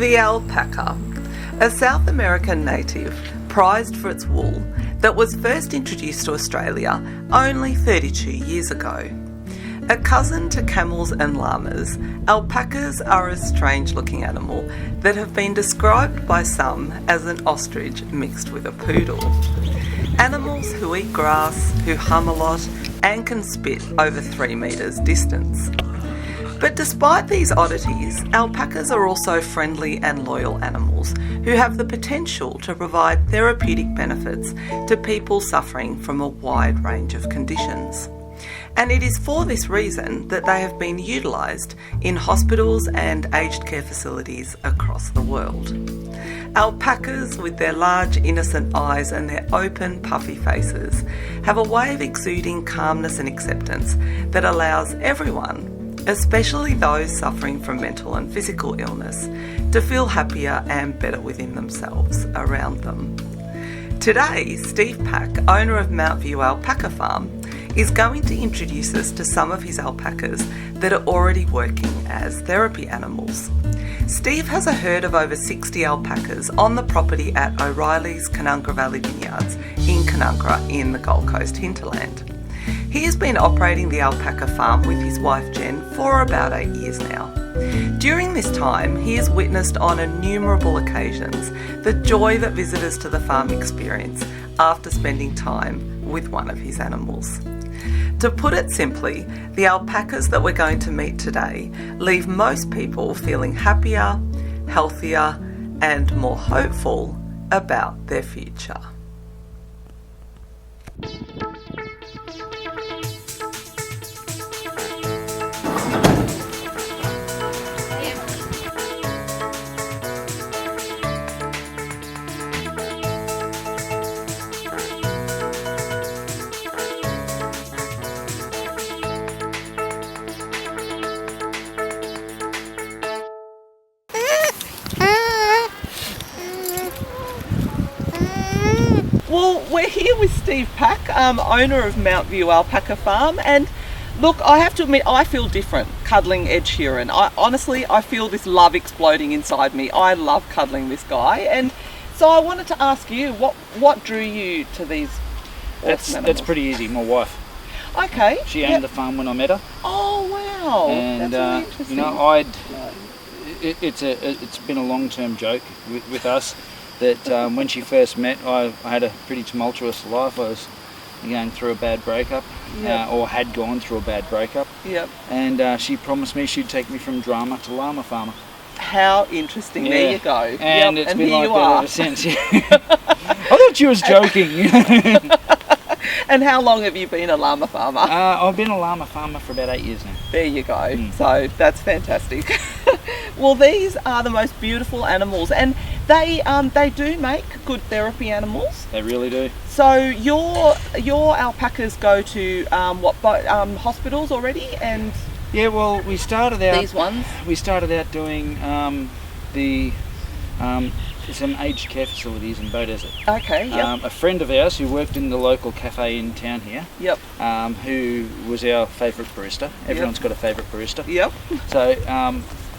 The alpaca, a South American native prized for its wool that was first introduced to Australia only 32 years ago. A cousin to camels and llamas, alpacas are a strange-looking animal that have been described by some as an ostrich mixed with a poodle. Animals who eat grass, who hum a lot, and can spit over 3 metres distance. But despite these oddities, alpacas are also friendly and loyal animals who have the potential to provide therapeutic benefits to people suffering from a wide range of conditions. And it is for this reason that they have been utilised in hospitals and aged care facilities across the world. Alpacas, with their large innocent eyes and their open puffy faces, have a way of exuding calmness and acceptance that allows everyone, especially those suffering from mental and physical illness, to feel happier and better within themselves around them. Today, Steve Pack, owner of Mountview Alpaca Farm, is going to introduce us to some of his alpacas that are already working as therapy animals. Steve has a herd of over 60 alpacas on the property at O'Reilly's Canungra Valley Vineyards in Canungra in the Gold Coast hinterland. He has been operating the alpaca farm with his wife Jen for about 8 years now. During this time, he has witnessed on innumerable occasions the joy that visitors to the farm experience after spending time with one of his animals. To put it simply, the alpacas that we're going to meet today leave most people feeling happier, healthier, and more hopeful about their future. Well, we're here with Steve Pack, owner of Mountview Alpaca Farm, and look, I have to admit, I feel different cuddling Ed Sheeran. I feel this love exploding inside me. I love cuddling this guy, and so I wanted to ask you, what drew you to these awesome animals? That's pretty easy, my wife. Okay. She owned the farm when I met her. Oh wow, and that's really interesting. you know, it's been a long-term joke with us that when she first met, I had a pretty tumultuous life. I was going through a bad breakup, or had gone through a bad breakup. Yep. And she promised me she'd take me from drama to llama farmer. How interesting! Yeah. There you go. And it's been like that ever since. I thought you was joking. And how long have you been a llama farmer? I've been a llama farmer for about 8 years now. There you go. So that's fantastic. Well, these are the most beautiful animals, and they do make good therapy animals. They really do. So your alpacas go to hospitals already, and yeah, well, we started out these ones. We started out doing some aged care facilities in Beaudesert. Okay. Yep. A friend of ours who worked in the local cafe in town here. Yep. Who was our favourite barista. Everyone's got a favourite barista. Yep. So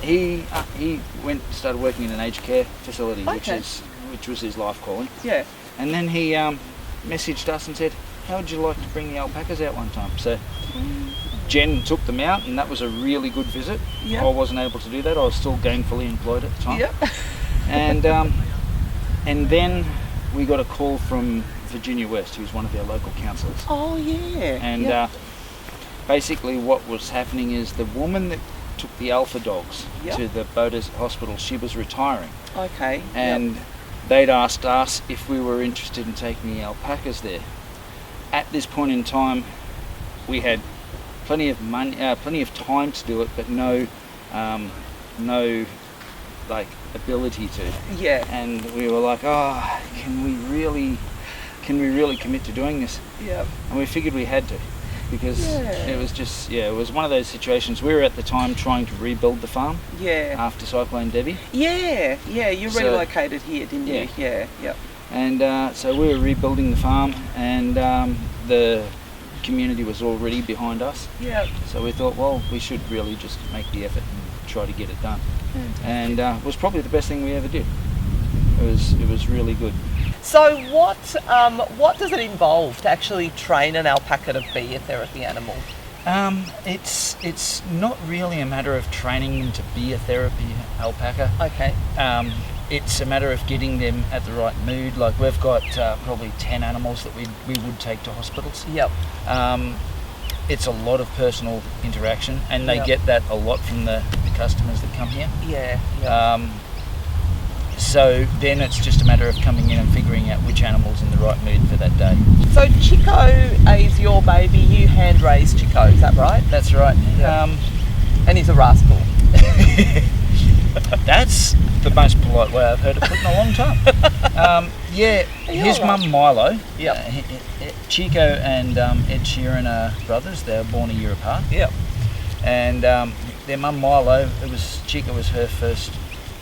he started working in an aged care facility, which was his life calling. Yeah. And then he messaged us and said, "How would you like to bring the alpacas out one time?" So Jen took them out, and that was a really good visit. Yep. I wasn't able to do that. I was still gainfully employed at the time. Yep. And then we got a call from Virginia West, who's one of our local councillors. Oh yeah. And basically what was happening is the woman that took the alpha dogs to the Beaudesert hospital, she was retiring. Okay. And they'd asked us if we were interested in taking the alpacas there. At this point in time, we had plenty of money, plenty of time to do it, but no ability to. Yeah. And we were like, oh, can we really commit to doing this? Yeah. And we figured we had to, because it was just, it was one of those situations. We were at the time trying to rebuild the farm. Yeah. After Cyclone Debbie. Yeah. Yeah. You relocated here, didn't you? Yeah. Yep. And so we were rebuilding the farm, and the community was already behind us. Yeah. So we thought, well, we should really just make the effort and try to get it done. And it was probably the best thing we ever did. It was really good. So what does it involve to actually train an alpaca to be a therapy animal? It's not really a matter of training them to be a therapy alpaca. Okay. It's a matter of getting them at the right mood. Like we've got probably 10 animals that we would take to hospitals. Yep. It's a lot of personal interaction, and they get that a lot from the customers that come here. Yeah. Yep. So then it's just a matter of coming in and figuring out which animal's in the right mood for that day. So Chico is your baby, you hand raised Chico, is that right? That's right. Yep. And he's a rascal. That's the most polite way I've heard it put in a long time. His mum Milo. Yep. Chico and Ed Sheeran are brothers. They were born a year apart. Yep. And their mum Milo, Chico was her first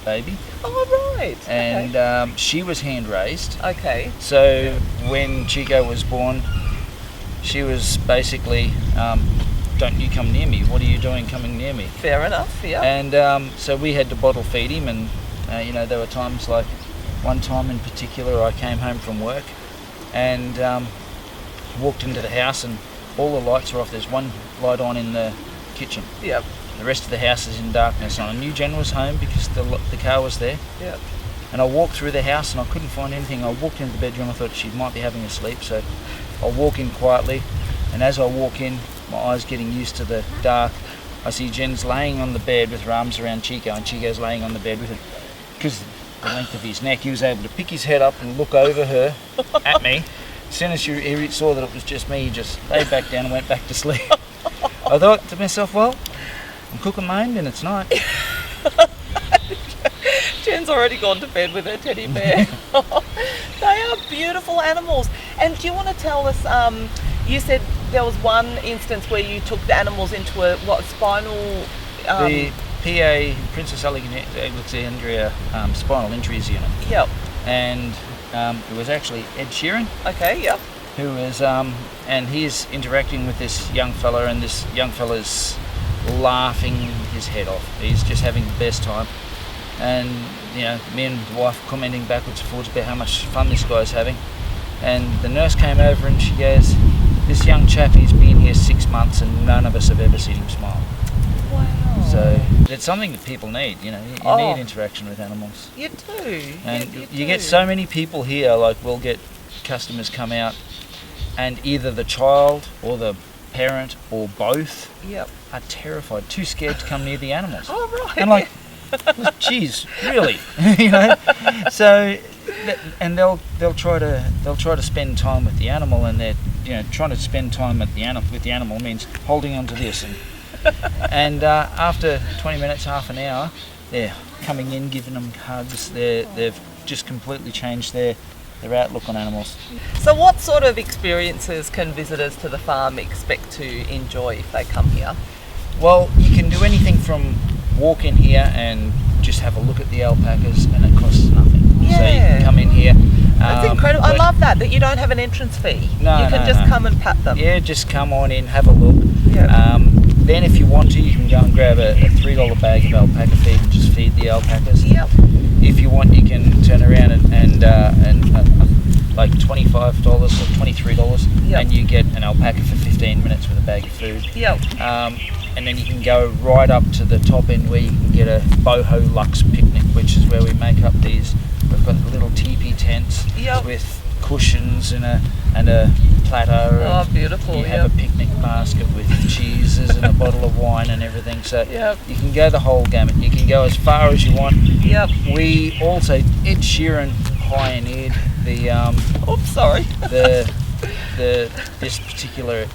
baby. Oh, right. And she was hand raised. Okay. So when Chico was born, she was basically, don't you come near me. What are you doing coming near me? Fair enough, yeah. And so we had to bottle feed him, and there were times like one time in particular I came home from work and walked into the house and all the lights are off. There's one light on in the kitchen. Yep. The rest of the house is in darkness, and I knew Jen was home because the car was there. Yep. And I walked through the house and I couldn't find anything. I walked into the bedroom, I thought she might be having a sleep, so I'll walk in quietly, and as I walk in, my eyes getting used to the dark, I see Jen's laying on the bed with her arms around Chico, and Chico's laying on the bed with it. Because the length of his neck, he was able to pick his head up and look over her at me. As soon as he saw that it was just me, he just laid back down and went back to sleep. I thought to myself, well, I'm cooking my own dinner tonight. Jen's already gone to bed with her teddy bear. They are beautiful animals. And do you want to tell us, you said there was one instance where you took the animals into a spinal... the PA, Princess Alexandria Spinal Injuries Unit. Yep. And it was actually Ed Sheeran. Okay, yep. Who is, and he's interacting with this young fella, and this young fella's laughing his head off. He's just having the best time. And, me and the wife commenting backwards and forwards about how much fun this guy's having. And the nurse came over and she goes, this young chap, he's been here 6 months and none of us have ever seen him smile. Wow. So it's something that people need, you need interaction with animals. You do. And you you get so many people here, like we'll get customers come out and either the child or the parent or both are terrified, too scared to come near the animals. Oh, right. And like, geez, really? So, and they'll try to spend time with the animal, and they're trying to spend time with the animal means holding on to this, and after 20 minutes, half an hour, they're coming in, giving them hugs. They've just completely changed their outlook on animals. So what sort of experiences can visitors to the farm expect to enjoy if they come here? Well, you can do anything from walk in here and just have a look at the alpacas, and it costs nothing. Yeah. So you can come in here. That's incredible. I love that you don't have an entrance fee. No, you can just come and pat them. Yeah, just come on in, have a look. Yeah. Then if you want to, you can go and grab a $3 bag of alpaca feed and just feed the alpacas. Yep. If you want, you can turn around and like $25 or $23, and you get an alpaca for 15 minutes with a bag of food. Yep. And then you can go right up to the top end where you can get a boho luxe picnic, which is where we make up these. We've got little teepee tents with cushions and a platter. Oh, beautiful! You have a picnic basket with cheeses and a bottle of wine and everything. So you can go the whole gamut. You can go as far as you want. Yep. We also, Ed Sheeran pioneered the this particular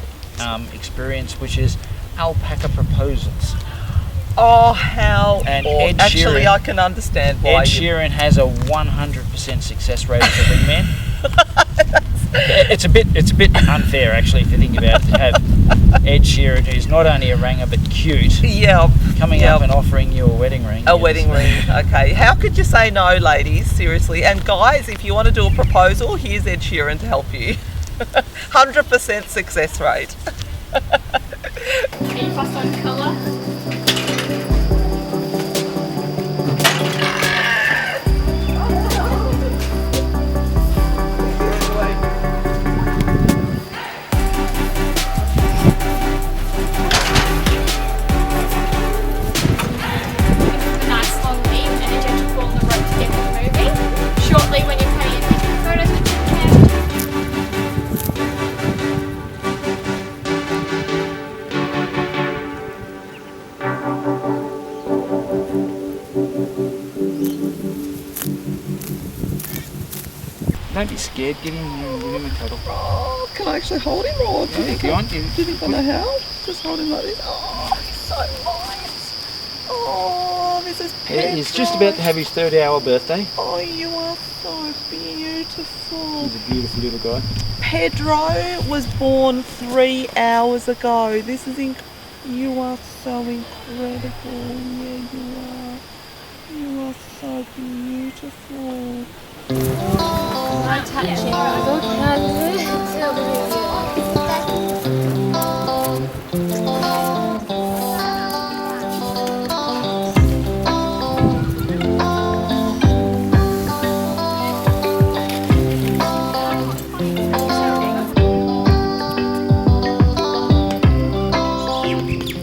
experience, which is alpaca proposals. Oh, how! And actually, I can understand why. Ed Sheeran has a 100% success rate as a wingman. It's a bit unfair, actually, if you think about it, to have Ed Sheeran, who's not only a ranger but cute, coming up and offering you a wedding ring. A wedding ring. Okay. How could you say no, ladies? Seriously. And guys, if you want to do a proposal, here's Ed Sheeran to help you. 100% success rate. Are you fussed on colour? Don't be scared, give him a cuddle. Oh, can I actually hold him, or do you think If you want, do you think I know how? Just hold him like this. Oh, he's so nice. Oh, this is Pedro. He's just about to have his 3rd-hour birthday. Oh, you are so beautiful. He's a beautiful little guy. Pedro was born 3 hours ago. This is you are so incredible. Yeah, you are. You are so beautiful. I touch it. I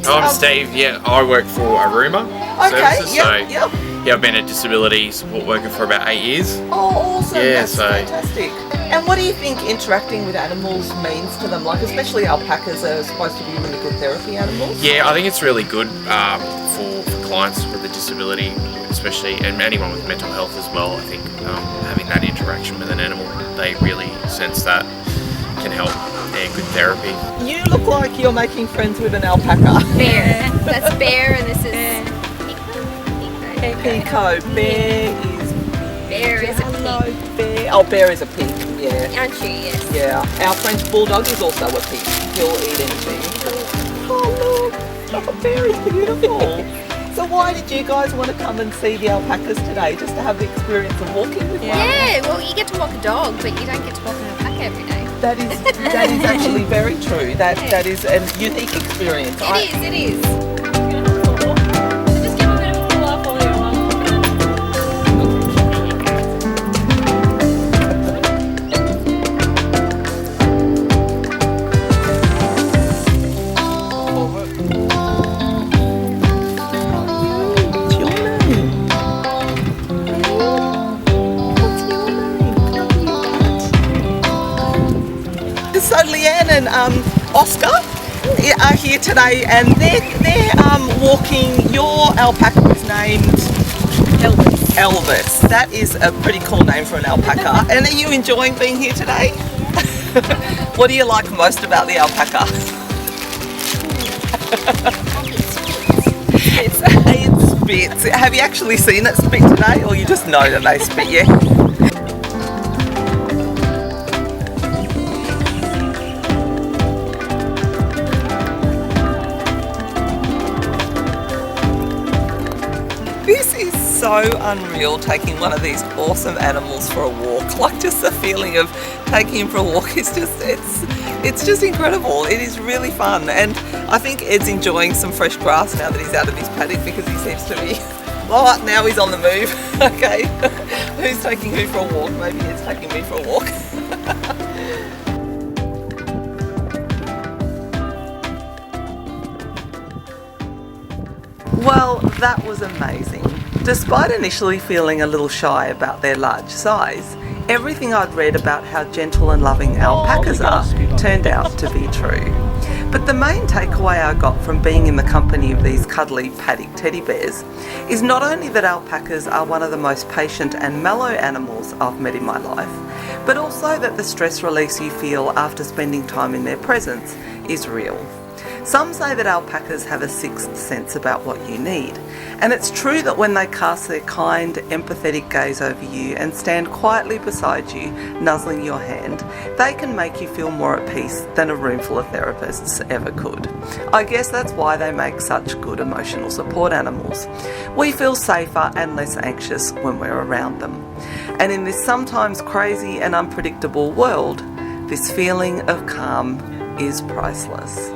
I'm Steve. Yeah, I work for Aruma Services. Yep. Yeah, I've been a disability support worker for about 8 years. Oh, awesome. Yeah, That's fantastic. And what do you think interacting with animals means to them? Like, especially alpacas are supposed to be really good therapy animals. Yeah, I think it's really good for clients with a disability, especially, and anyone with mental health as well. I think having that interaction with an animal, they really sense that can help. Yeah, good therapy. You look like you're making friends with an alpaca. Bear. That's Bear, and this is Pico. Bear is a Hello, pig. Bear. Oh, Bear is a pig. Yeah. Aren't you? Yes. Yeah. Our French bulldog is also a pig. He'll eat anything. Oh look, oh, Bear is beautiful. So why did you guys want to come and see the alpacas today? Just to have the experience of walking with one? Yeah. Well, you get to walk a dog, but you don't get to walk an alpaca every day. That is actually very true. That is a unique experience. It is. So Leanne and Oscar are here today, and they're walking. Your alpaca is named Elvis. That is a pretty cool name for an alpaca. And are you enjoying being here today? What do you like most about the alpaca? It spits. Have you actually seen it spit today, or you just know that they spit? Yeah. This is so unreal, taking one of these awesome animals for a walk. Like, just the feeling of taking him for a walk is just, it's just incredible. It is really fun, and I think Ed's enjoying some fresh grass now that he's out of his paddock, because he seems to be, well, now he's on the move. Okay, who's taking who for a walk? Maybe Ed's taking me for a walk. Well, that was amazing. Despite initially feeling a little shy about their large size, everything I'd read about how gentle and loving alpacas are turned out to be true. But the main takeaway I got from being in the company of these cuddly paddock teddy bears is not only that alpacas are one of the most patient and mellow animals I've met in my life, but also that the stress release you feel after spending time in their presence is real. Some say that alpacas have a sixth sense about what you need, and it's true that when they cast their kind, empathetic gaze over you and stand quietly beside you, nuzzling your hand, they can make you feel more at peace than a room full of therapists ever could. I guess that's why they make such good emotional support animals. We feel safer and less anxious when we're around them. And in this sometimes crazy and unpredictable world, this feeling of calm is priceless.